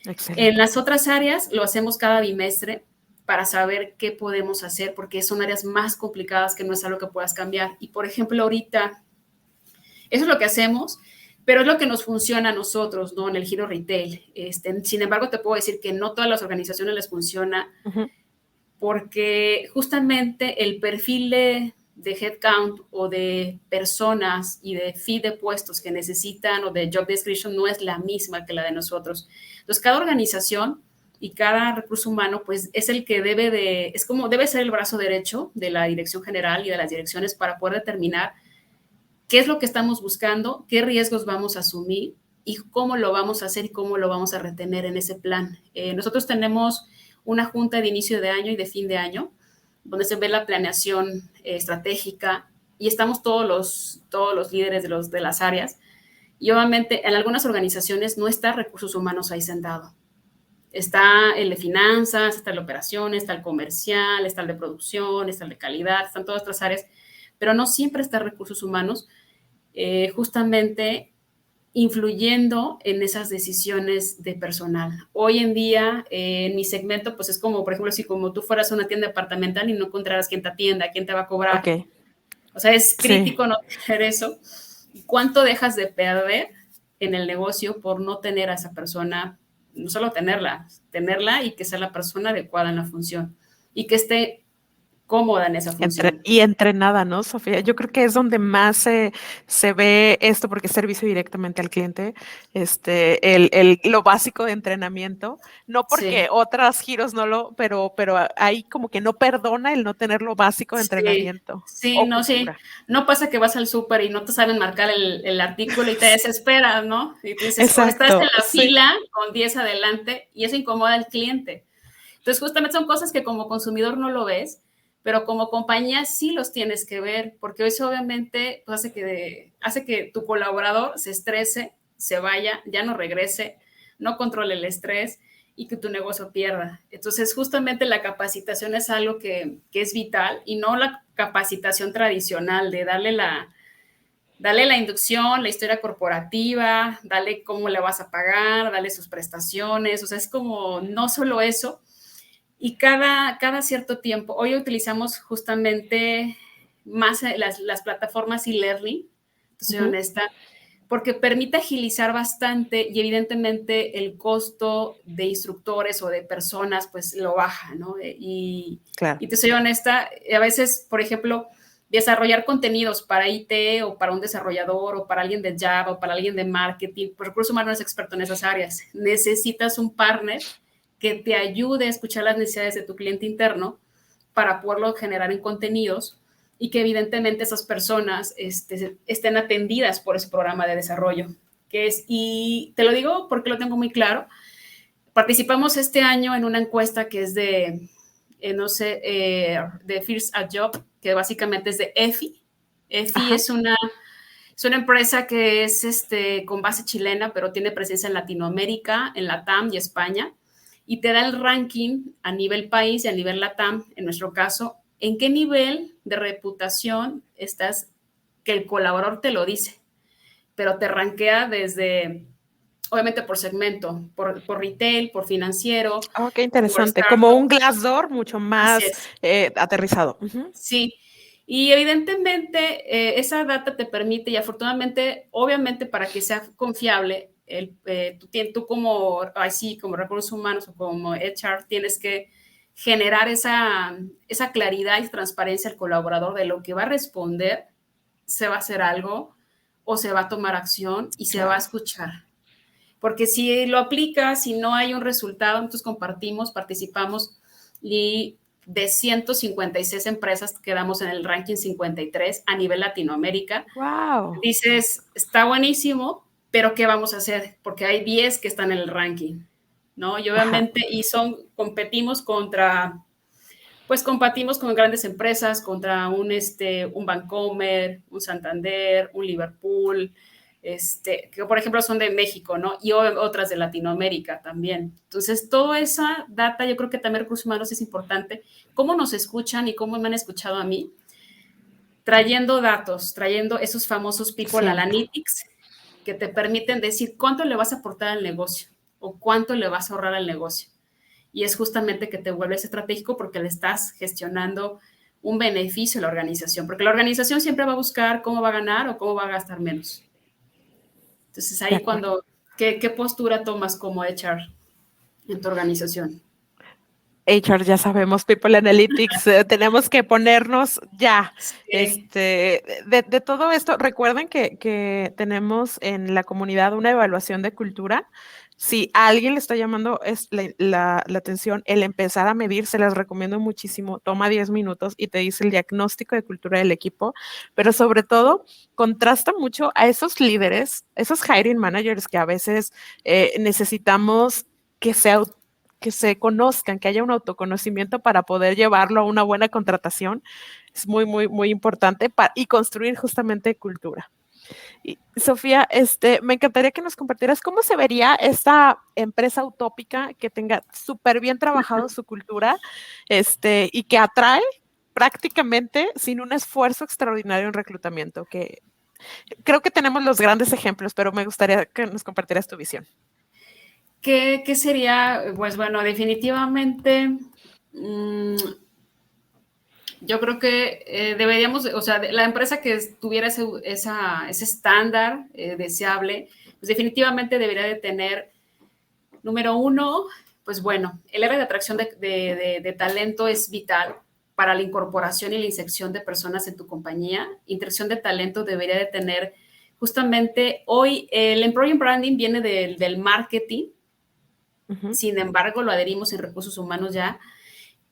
Excelente. En las otras áreas lo hacemos cada bimestre para saber qué podemos hacer, porque son áreas más complicadas que no es algo que puedas cambiar. Y, por ejemplo, ahorita, eso es lo que hacemos, pero es lo que nos funciona a nosotros, ¿no? En el giro retail. Sin embargo, te puedo decir que no todas las organizaciones les funciona, porque justamente el perfil de headcount o de personas y de feed de puestos que necesitan o de job description no es la misma que la de nosotros. Entonces, cada organización y cada recurso humano, pues, es el que debe ser el brazo derecho de la dirección general y de las direcciones para poder determinar qué es lo que estamos buscando, qué riesgos vamos a asumir y cómo lo vamos a hacer y cómo lo vamos a retener en ese plan. Nosotros tenemos una junta de inicio de año y de fin de año, donde se ve la planeación estratégica y estamos todos los líderes de las áreas. Y obviamente en algunas organizaciones no está recursos humanos ahí sentado. Está el de finanzas, está el de operaciones, está el comercial, está el de producción, está el de calidad, están todas otras áreas, pero no siempre está recursos humanos justamente influyendo en esas decisiones de personal. Hoy en día, en mi segmento, pues es como, por ejemplo, si como tú fueras a una tienda departamental y no encontraras quién te atienda, quién te va a cobrar. Okay. O sea, es crítico no tener eso. ¿Cuánto dejas de perder en el negocio por no tener a esa persona? No solo tenerla y que sea la persona adecuada en la función y que esté cómoda en esa función. Y entrenada, ¿no, Sofía? Yo creo que es donde más se ve esto, porque es servicio directamente al cliente, lo básico de entrenamiento, no porque otros giros no pero ahí como que no perdona el no tener lo básico de entrenamiento. Sí, no pasa que vas al súper y no te saben marcar el artículo y te desesperas, ¿no? Y tú dices, estás en la fila con 10 adelante y eso incomoda al cliente. Entonces, justamente son cosas que como consumidor no lo ves, pero como compañía sí los tienes que ver, porque eso obviamente pues, hace que tu colaborador se estrese, se vaya, ya no regrese, no controle el estrés y que tu negocio pierda. Entonces, justamente la capacitación es algo que es vital y no la capacitación tradicional de darle la inducción, la historia corporativa, dale cómo le vas a pagar, dale sus prestaciones, o sea, es como no solo eso. Y cada cierto tiempo, hoy utilizamos justamente más las plataformas e-learning, soy honesta, porque permite agilizar bastante y evidentemente el costo de instructores o de personas pues lo baja, ¿no? Y te soy honesta, a veces, por ejemplo, desarrollar contenidos para IT o para un desarrollador o para alguien de Java o para alguien de marketing, pues recursos humanos no es experto en esas áreas. Necesitas un partner que te ayude a escuchar las necesidades de tu cliente interno para poderlo generar en contenidos y que evidentemente esas personas estén atendidas por ese programa de desarrollo. Y te lo digo porque lo tengo muy claro. Participamos este año en una encuesta que es de First a Job, que básicamente es de EFI. EFI es una empresa que es con base chilena, pero tiene presencia en Latinoamérica, en LATAM y España, y te da el ranking a nivel país y a nivel LATAM, en nuestro caso, en qué nivel de reputación estás, que el colaborador te lo dice, pero te rankea desde, obviamente por segmento, por retail, por financiero, Oh, qué por interesante. Como un startups. Glassdoor mucho Así más es. aterrizado. Uh-huh. Sí, y evidentemente esa data te permite, y afortunadamente, obviamente para que sea confiable, tú como, así, como recursos humanos o como HR, tienes que generar esa claridad y transparencia al colaborador de lo que va a responder, se va a hacer algo o se va a tomar acción y se va a Claro. escuchar. Porque si lo aplicas, si no hay un resultado, entonces participamos y de 156 empresas quedamos en el ranking 53 a nivel Latinoamérica. Wow. Dices, está buenísimo, pero ¿qué vamos a hacer? Porque hay 10 que están en el ranking, ¿no? Y Ajá. obviamente, competimos con grandes empresas, contra un Bancomer, un Santander, un Liverpool, que por ejemplo son de México, ¿no? Y otras de Latinoamérica también. Entonces, toda esa data, yo creo que también recursos humanos es importante. ¿Cómo nos escuchan y cómo me han escuchado a mí? Trayendo datos, trayendo esos famosos People Siempre. Analytics que te permiten decir cuánto le vas a aportar al negocio o cuánto le vas a ahorrar al negocio. Y es justamente que te vuelves estratégico porque le estás gestionando un beneficio a la organización, porque la organización siempre va a buscar cómo va a ganar o cómo va a gastar menos. Entonces De ahí acuerdo. ¿qué postura tomas como HR en tu organización? HR, ya sabemos, People Analytics, tenemos que ponernos ya, Sí, de todo esto. Recuerden que tenemos en la comunidad una evaluación de cultura. Si a alguien le está llamando la atención el empezar a medir, se las recomiendo muchísimo. Toma 10 minutos y te dice el diagnóstico de cultura del equipo, pero sobre todo contrasta mucho a esos líderes, esos hiring managers que a veces necesitamos que que se conozcan, que haya un autoconocimiento para poder llevarlo a una buena contratación. Es muy, muy, muy importante y construir justamente cultura. Y, Sofía, me encantaría que nos compartieras cómo se vería esta empresa utópica que tenga súper bien trabajado su cultura, y que atrae prácticamente sin un esfuerzo extraordinario en reclutamiento, que creo que tenemos los grandes ejemplos, pero me gustaría que nos compartieras tu visión. ¿Qué sería? Pues bueno, definitivamente yo creo que deberíamos, o sea, la empresa que tuviera ese estándar deseable, pues definitivamente debería de tener, número uno, pues bueno, el área de atracción de talento es vital para la incorporación y la inserción de personas en tu compañía. Inserción de talento debería de tener, justamente hoy el employer branding viene del marketing, Uh-huh. sin embargo lo adherimos en recursos humanos ya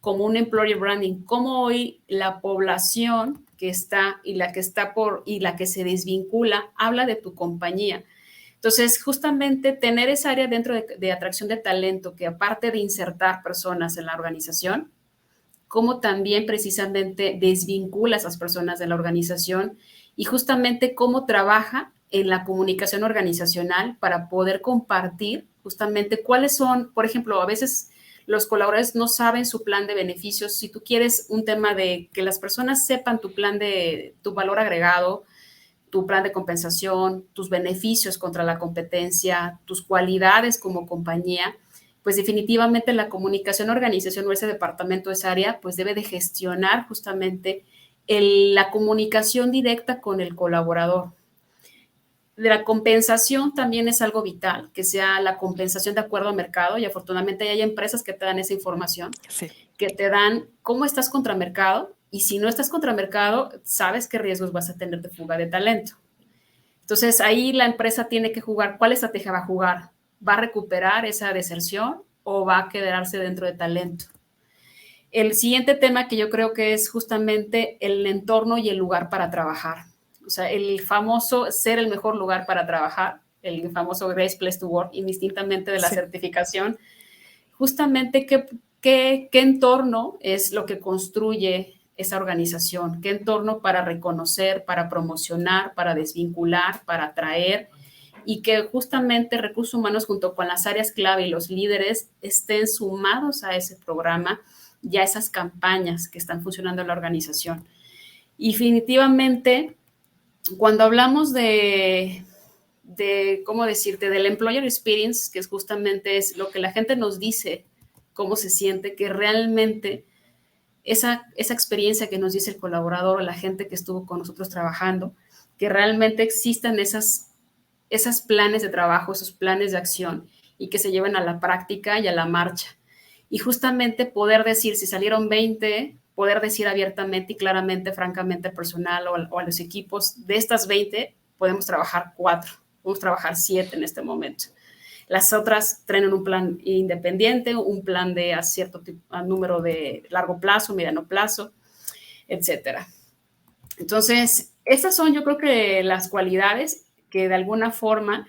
como un employer branding, como hoy la población que está y la que se desvincula habla de tu compañía. Entonces, justamente tener esa área dentro de atracción de talento, que aparte de insertar personas en la organización, como también precisamente desvincula a esas personas de la organización y justamente cómo trabaja en la comunicación organizacional para poder compartir justamente cuáles son, por ejemplo, a veces los colaboradores no saben su plan de beneficios. Si tú quieres un tema de que las personas sepan tu valor agregado, tu plan de compensación, tus beneficios contra la competencia, tus cualidades como compañía, pues definitivamente la comunicación organización o ese departamento, esa área, pues debe de gestionar justamente la comunicación directa con el colaborador. La compensación también es algo vital, que sea la compensación de acuerdo al mercado, y afortunadamente hay empresas que te dan esa información, Sí. que te dan cómo estás contra mercado, y si no estás contra mercado, sabes qué riesgos vas a tener de fuga de talento. Entonces ahí la empresa tiene que jugar, ¿cuál estrategia va a jugar? ¿Va a recuperar esa deserción o va a quedarse dentro de talento. El siguiente tema que yo creo que es justamente el entorno y el lugar para trabajar. O sea, el famoso ser el mejor lugar para trabajar, el famoso Great Place to Work, indistintamente de la certificación. Justamente qué entorno es lo que construye esa organización, qué entorno para reconocer, para promocionar, para desvincular, para atraer, y que justamente recursos humanos junto con las áreas clave y los líderes estén sumados a ese programa y a esas campañas que están funcionando en la organización. Y definitivamente, cuando hablamos ¿cómo decirte?, del employer experience, que es justamente es lo que la gente nos dice, cómo se siente, que realmente esa experiencia que nos dice el colaborador o la gente que estuvo con nosotros trabajando, que realmente existan esas planes de trabajo, esos planes de acción y que se lleven a la práctica y a la marcha. Y justamente poder decir, si salieron 20, poder decir abiertamente y claramente, francamente, al personal o a los equipos, de estas 20 podemos trabajar 4, podemos trabajar 7 en este momento. Las otras tienen un plan independiente, un plan de a cierto número de largo plazo, mediano plazo, etcétera. Entonces, estas son, yo creo que las cualidades que de alguna forma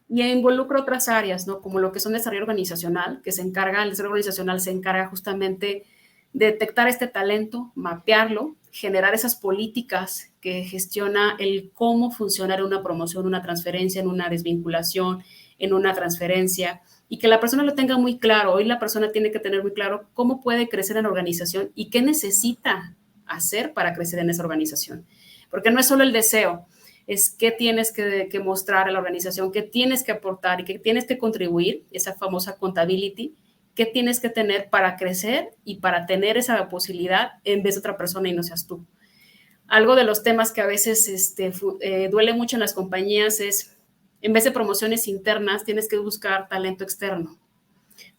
y involucra otras áreas, ¿no? Como lo que son desarrollo organizacional, que el desarrollo organizacional se encarga justamente de detectar este talento, mapearlo, generar esas políticas que gestiona el cómo funcionar una promoción, una transferencia, en una desvinculación, en una transferencia, y que la persona lo tenga muy claro. Hoy la persona tiene que tener muy claro cómo puede crecer en la organización y qué necesita hacer para crecer en esa organización. Porque no es solo el deseo, es qué tienes que mostrar a la organización, qué tienes que aportar y qué tienes que contribuir, esa famosa accountability, qué tienes que tener para crecer y para tener esa posibilidad en vez de otra persona y no seas tú. Algo de los temas que a veces duele mucho en las compañías es, en vez de promociones internas, tienes que buscar talento externo.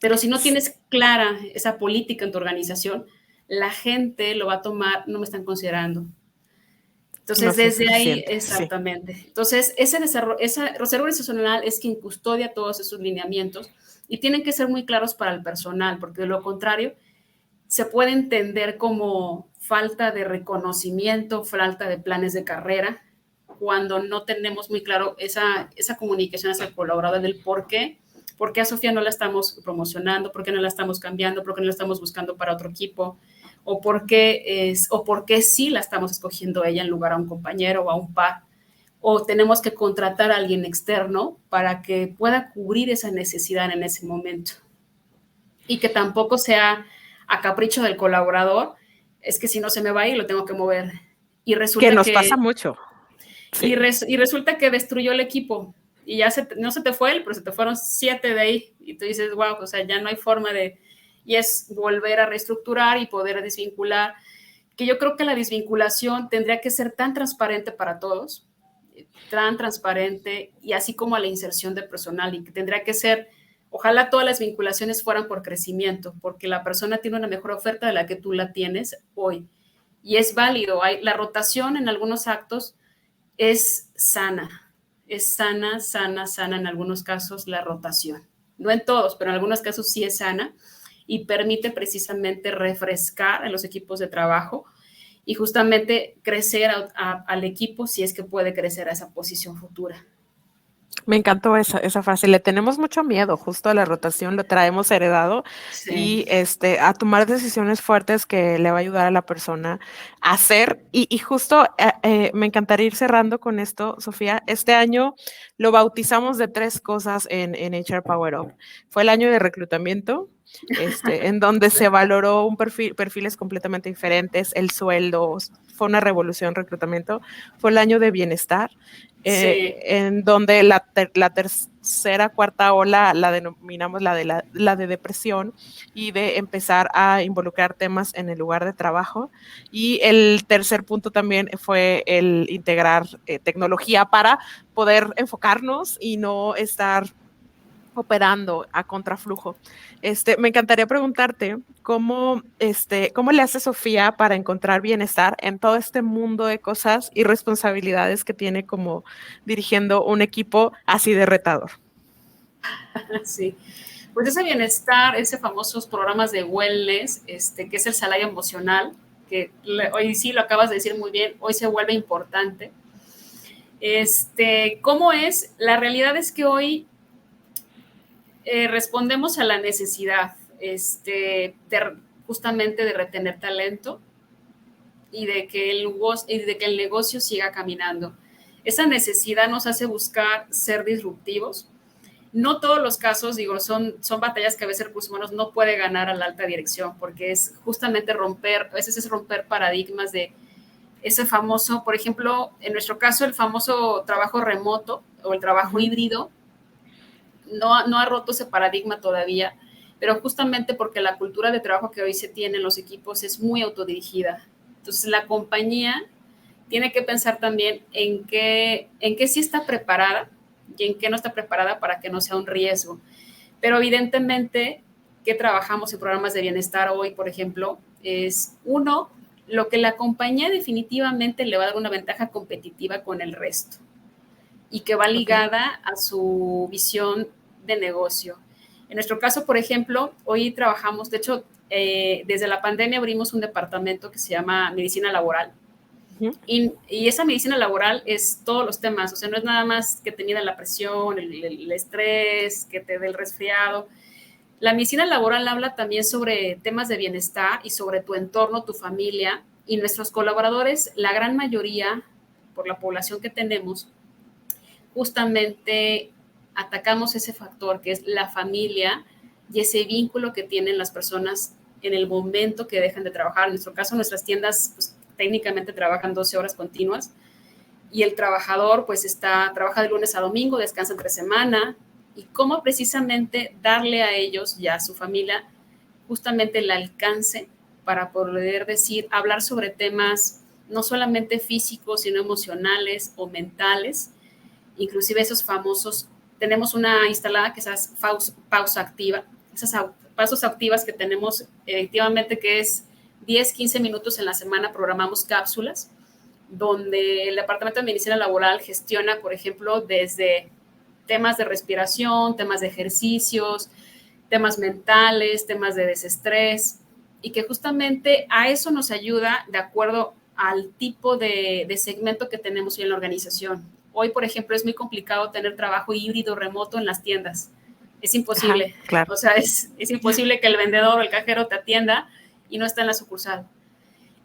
Pero si no tienes clara esa política en tu organización, la gente lo va a tomar, no me están considerando. Entonces, no desde ahí, exactamente. Sí. Entonces, ese desarrollo organizacional es quien custodia todos esos lineamientos y tienen que ser muy claros para el personal, porque de lo contrario, se puede entender como falta de reconocimiento, falta de planes de carrera, cuando no tenemos muy claro esa comunicación hacia el colaborador del por qué a Sofía no la estamos promocionando, por qué no la estamos cambiando, por qué no la estamos buscando para otro equipo, o por qué sí la estamos escogiendo ella en lugar a un compañero o a un par, o tenemos que contratar a alguien externo para que pueda cubrir esa necesidad en ese momento. Y que tampoco sea a capricho del colaborador, es que si no se me va a ir, lo tengo que mover. Y resulta que nos pasa mucho. Sí. Y resulta que destruyó el equipo. Y ya no se te fue él, pero se te fueron 7 de ahí. Y tú dices, wow, o sea, ya no hay forma de... Y es volver a reestructurar y poder desvincular. Que yo creo que la desvinculación tendría que ser tan transparente para todos, tan transparente, y así como a la inserción de personal. Y que tendría que ser... Ojalá todas las vinculaciones fueran por crecimiento, porque la persona tiene una mejor oferta de la que tú la tienes hoy. Y es válido. La rotación en algunos actos es sana en algunos casos la rotación. No en todos, pero en algunos casos sí es sana y permite precisamente refrescar a los equipos de trabajo y justamente crecer al equipo si es que puede crecer a esa posición futura. Me encantó esa frase. Le tenemos mucho miedo justo a la rotación, lo traemos heredado, sí. Y a tomar decisiones fuertes que le va a ayudar a la persona a hacer. Y justo me encantaría ir cerrando con esto, Sofía. Este año lo bautizamos de 3 cosas en HR Power Up. Fue el año de reclutamiento, en donde se valoró perfiles completamente diferentes, el sueldo, fue una revolución reclutamiento. Fue el año de bienestar. Sí. En donde la tercera, cuarta ola la denominamos la de depresión y de empezar a involucrar temas en el lugar de trabajo. Y el tercer punto también fue el integrar tecnología para poder enfocarnos y no estar operando a contraflujo. Me encantaría preguntarte cómo le hace Sofía para encontrar bienestar en todo este mundo de cosas y responsabilidades que tiene como dirigiendo un equipo así de retador. Sí, Pues ese bienestar, ese famosos programas de wellness, que es el salario emocional, que hoy sí lo acabas de decir muy bien, hoy se vuelve importante. ¿Cómo es? La realidad es que hoy respondemos a la necesidad, justamente de retener talento y de que el negocio siga caminando. Esa necesidad nos hace buscar ser disruptivos. No todos los casos, digo, son batallas que a veces recursos humanos no puede ganar a la alta dirección, porque es justamente a veces es romper paradigmas de ese famoso, por ejemplo, en nuestro caso, el famoso trabajo remoto o el trabajo híbrido, no ha roto ese paradigma todavía, pero justamente porque la cultura de trabajo que hoy se tiene en los equipos es muy autodirigida. Entonces, la compañía tiene que pensar también en qué sí está preparada y en qué no está preparada para que no sea un riesgo. Pero evidentemente, que trabajamos en programas de bienestar hoy, por ejemplo, es uno, lo que la compañía definitivamente le va a dar una ventaja competitiva con el resto y que va ligada a su visión de negocio. En nuestro caso, por ejemplo, hoy trabajamos, de hecho, desde la pandemia abrimos un departamento que se llama medicina laboral. Y esa medicina laboral es todos los temas, o sea, no es nada más que te mida la presión, el estrés, que te dé el resfriado. La medicina laboral habla también sobre temas de bienestar y sobre tu entorno, tu familia, y nuestros colaboradores, la gran mayoría, por la población que tenemos, justamente atacamos ese factor que es la familia y ese vínculo que tienen las personas en el momento que dejan de trabajar. En nuestro caso, nuestras tiendas pues, técnicamente trabajan 12 horas continuas y el trabajador pues trabaja de lunes a domingo, descansa entre semana, y cómo precisamente darle a ellos y a su familia justamente el alcance para poder hablar sobre temas no solamente físicos, sino emocionales o mentales, inclusive esos famosos, tenemos una instalada que es esa pausa activa, esas pausas activas que tenemos efectivamente que es 10, 15 minutos en la semana, programamos cápsulas donde el Departamento de Medicina Laboral gestiona, por ejemplo, desde temas de respiración, temas de ejercicios, temas mentales, temas de desestrés, y que justamente a eso nos ayuda de acuerdo al tipo de segmento que tenemos hoy en la organización. Hoy, por ejemplo, es muy complicado tener trabajo híbrido remoto en las tiendas. Es imposible. Ajá, claro. O sea, es imposible que el vendedor o el cajero te atienda y no está en la sucursal.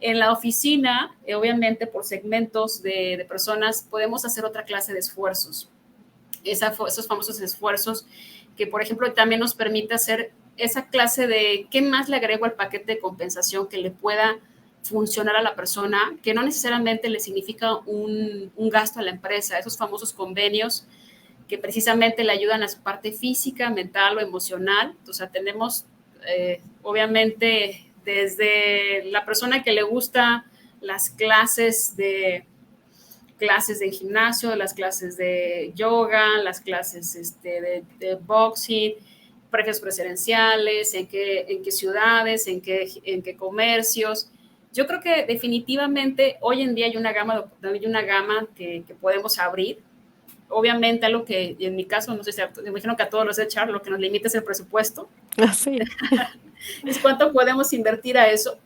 En la oficina, obviamente, por segmentos de personas, podemos hacer otra clase de esfuerzos. Esos famosos esfuerzos que, por ejemplo, también nos permite hacer esa clase de qué más le agrego al paquete de compensación que le pueda funcionar a la persona, que no necesariamente le significa un gasto a la empresa, esos famosos convenios que precisamente le ayudan a su parte física, mental o emocional. O sea, tenemos obviamente desde la persona que le gusta las clases de gimnasio, las clases de yoga, las clases de boxing, precios preferenciales, en qué ciudades, en qué comercios. Yo creo que definitivamente hoy en día hay una gama que podemos abrir. Obviamente, algo que en mi caso, no sé si me imagino que a todos los HR lo que nos limita es el presupuesto. Sí. Es cuánto podemos invertir a eso.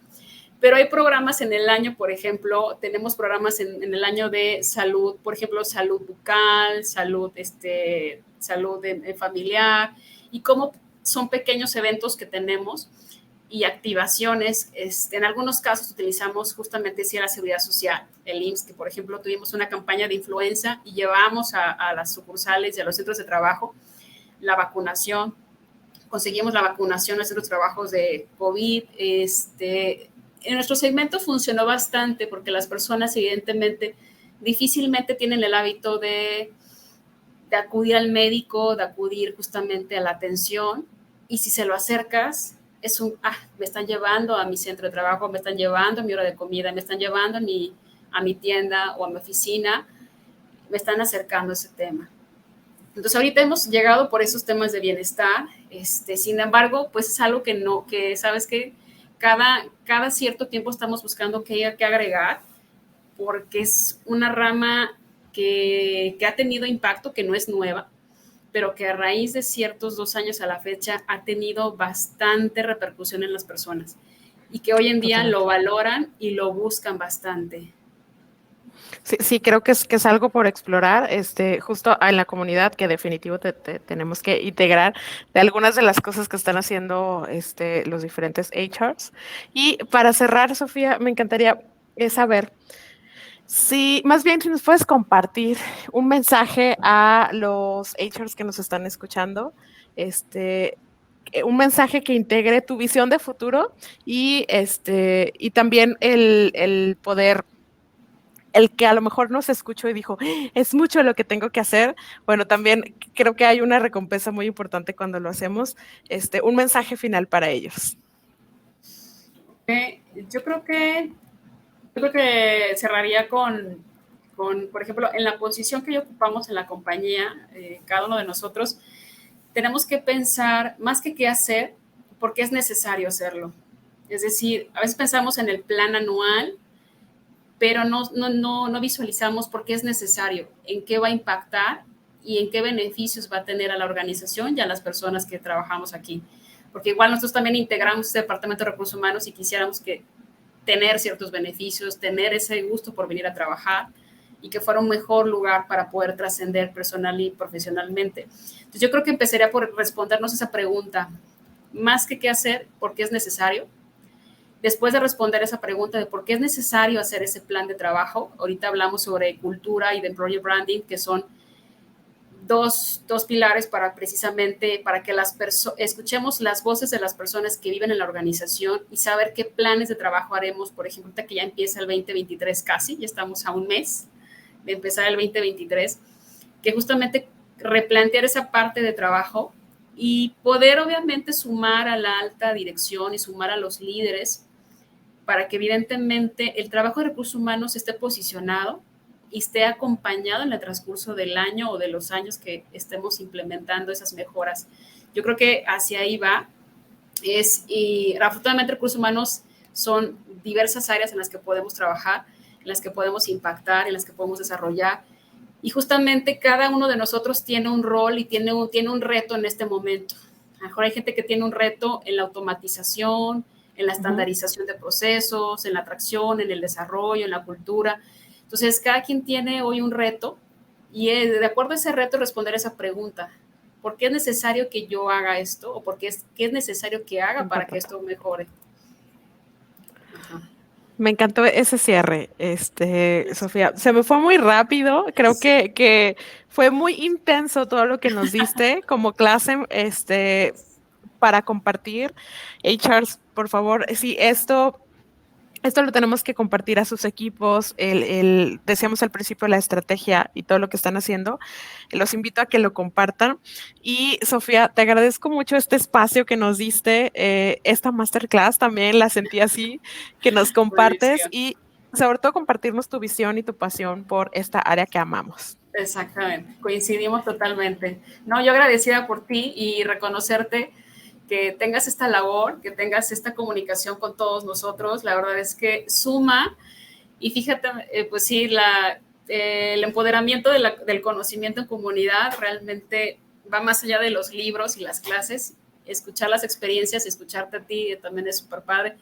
Pero hay programas en el año, por ejemplo, tenemos programas en el año de salud, por ejemplo, salud bucal, salud familiar, y cómo son pequeños eventos que tenemos y activaciones. En algunos casos utilizamos justamente la seguridad social, el IMSS, que por ejemplo tuvimos una campaña de influenza y llevamos a las sucursales y a los centros de trabajo la vacunación. Conseguimos la vacunación en nuestros trabajos de COVID. En nuestro segmento funcionó bastante porque las personas evidentemente difícilmente tienen el hábito de acudir al médico, de acudir justamente a la atención, y si se lo acercas, me están llevando a mi centro de trabajo, me están llevando a mi hora de comida, me están llevando a mi tienda o a mi oficina, me están acercando a ese tema. Entonces ahorita hemos llegado por esos temas de bienestar, sin embargo, pues es algo que sabes que cada cierto tiempo estamos buscando qué agregar, porque es una rama que ha tenido impacto, que no es nueva, pero que a raíz de ciertos 2 años a la fecha ha tenido bastante repercusión en las personas y que hoy en día Totalmente. lo valoran y lo buscan bastante. Sí, sí, creo que es algo por explorar, justo en la comunidad que definitivo tenemos que integrar de algunas de las cosas que están haciendo, los diferentes HRs. Y para cerrar, Sofía, me encantaría saber si, más bien, si nos puedes compartir un mensaje a los HRs que nos están escuchando, un mensaje que integre tu visión de futuro y también el poder el que a lo mejor nos escuchó y dijo, es mucho lo que tengo que hacer. Bueno, también creo que hay una recompensa muy importante cuando lo hacemos. Un mensaje final para ellos. Eh, yo creo que yo creo que cerraría por ejemplo, en la posición que ya ocupamos en la compañía, cada uno de nosotros, tenemos que pensar más que qué hacer, porque es necesario hacerlo. Es decir, a veces pensamos en el plan anual, pero no visualizamos por qué es necesario, en qué va a impactar y en qué beneficios va a tener a la organización y a las personas que trabajamos aquí. Porque igual nosotros también integramos este departamento de recursos humanos y quisiéramos que tener ciertos beneficios, tener ese gusto por venir a trabajar y que fuera un mejor lugar para poder trascender personal y profesionalmente. Entonces yo creo que empezaría por respondernos esa pregunta, más que qué hacer, por qué es necesario. Después de responder esa pregunta de por qué es necesario hacer ese plan de trabajo, ahorita hablamos sobre cultura y de employer branding, que son dos pilares para precisamente para que escuchemos las voces de las personas que viven en la organización y saber qué planes de trabajo haremos, por ejemplo, que ya empieza el 2023 casi, ya estamos a un mes de empezar el 2023, que justamente replantear esa parte de trabajo y poder obviamente sumar a la alta dirección y sumar a los líderes para que evidentemente el trabajo de recursos humanos esté posicionado y esté acompañado en el transcurso del año o de los años que estemos implementando esas mejoras. Yo creo que hacia ahí va. Y afortunadamente recursos humanos son diversas áreas en las que podemos trabajar, en las que podemos impactar, en las que podemos desarrollar. Y justamente cada uno de nosotros tiene un rol y tiene un reto en este momento. A lo mejor hay gente que tiene un reto en la automatización, en la estandarización de procesos, en la atracción, en el desarrollo, en la cultura. Entonces, cada quien tiene hoy un reto y de acuerdo a ese reto responder esa pregunta. ¿Por qué es necesario que yo haga esto? ¿O qué es necesario que haga para que esto mejore? Ajá. Me encantó ese cierre, Sofía. Se me fue muy rápido. Creo Sí. que fue muy intenso todo lo que nos diste como clase, para compartir. HRs, por favor, sí, esto lo tenemos que compartir a sus equipos. Decíamos al principio la estrategia y todo lo que están haciendo. Los invito a que lo compartan. Y Sofía, te agradezco mucho este espacio que nos diste. Esta masterclass también la sentí así, que nos compartes Buenísimo. y sobre todo compartirnos tu visión y tu pasión por esta área que amamos. Exactamente, coincidimos totalmente. No, yo agradecida por ti y reconocerte que tengas esta labor, que tengas esta comunicación con todos nosotros. La verdad es que suma y fíjate, pues sí, el empoderamiento del conocimiento en comunidad realmente va más allá de los libros y las clases. Escuchar las experiencias, escucharte a ti también es súper padre.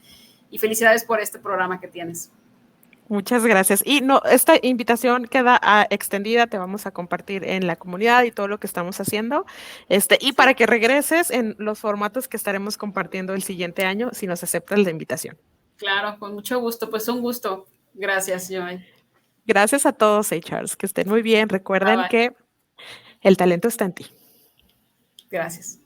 Y felicidades por este programa que tienes. Muchas gracias. Y no, esta invitación queda extendida, te vamos a compartir en la comunidad y todo lo que estamos haciendo. Y para que regreses en los formatos que estaremos compartiendo el siguiente año, si nos aceptas la invitación. Claro, con mucho gusto. Pues un gusto. Gracias, Joy. Gracias a todos, HRs, que estén muy bien. Bye Recuerden bye. que el talento está en ti. Gracias.